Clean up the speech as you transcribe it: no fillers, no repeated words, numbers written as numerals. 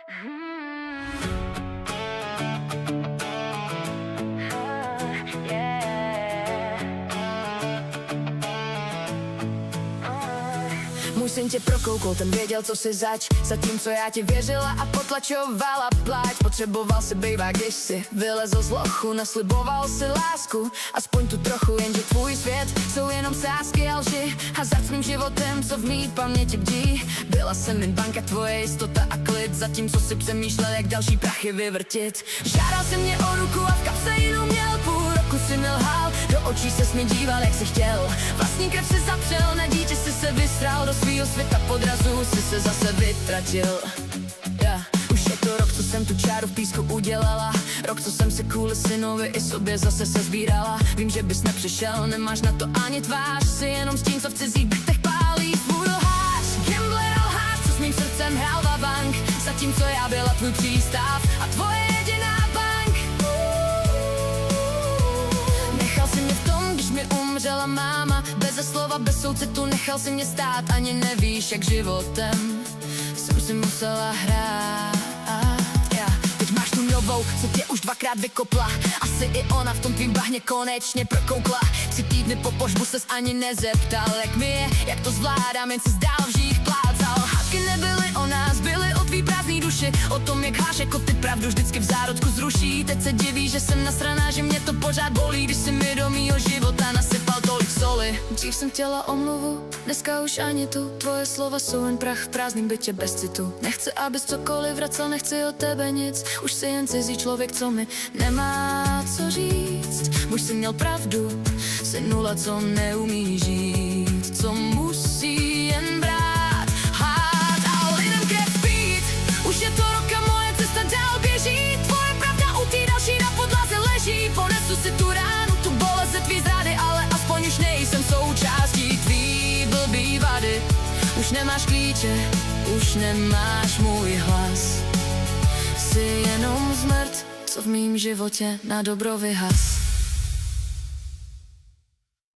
Můj syn tě prokoukol, ten věděl, co si zač. Zatímco já ti věřila a potlačovala pláč. Potřeboval si bejva, když si vylezl z lochu. Nasliboval si lásku, aspoň tu trochu. Jenže tvůj svět jsou jenom sázky a lži. Hazard s mým životem, co v mý paměti bdí. Byla jsem jen banka, tvoje jistota a klid. Zatímco si přemýšlel, jak další prachy vyvrtit. Žádal si mě o ruku a v kapse jinou měl. Půl roku si mi lhal, do očí ses mi díval, jak si chtěl. Vlastní krev si zapřel, na dítě si se vystral. Do svýho světa podrazu si se zase vytratil. Už je to rok, co jsem tu čáru v písku udělala. Rok, co jsem se kvůli synovi i sobě zase sbírala. Vím, že bys nepřišel, nemáš na to ani tvář. Jsi jenom s tím, co v cizích bytech pálí. Svůj lhář, gambler a lhář, co s mým srdcem hrál va bank. Zatímco já byla tvůj přístav a tvoje jediná bank. Nechal si mě v tom, když mi umřela máma. Beze slova, bez soucitu, nechal si mě stát. Ani nevíš, jak životem jsem si musela hrát. Teď máš tu novou, co tě už dvakrát vykopla. Asi i ona v tom tvým bahně konečně prokoukla. 3 týdny po pohřbu ses ani nezeptal, jak mi je, jak to zvládám, jen si zdál v žích plácal. Hádky nebyly o nás, byly o tvý prázdný duši. O tom, jak háš jako ty pravdu vždycky v zárodku zruší. Teď se diví, že jsem nasraná, že mě to pořád bolí. Když si mi do mýho života nasypal tolik soli. Dřív jsem chtěla omluvu, dneska už ani tu. Tvoje slova jsou jen prach v prázdným bytě bez citu. Nechci, abys cokoliv vracel, nechci od tebe nic. Už jsi jen cizí člověk, co mi nemá co říct. Muž si měl pravdu, jsi nula, co neumí žít. Co musí jen brát hád a lidem krev pít. Už je to rok a moje cesta dál běží. Tvoje pravda u tý další na podlaze leží. Ponesu si tu ránu, tu bolest ze tvý zrady, ale aspoň už nejsem součástí tvý blbý vady. Už nemáš klíče, už nemáš můj hlas. Jsi jenom zmrt, co v mým životě na dobro vyhas.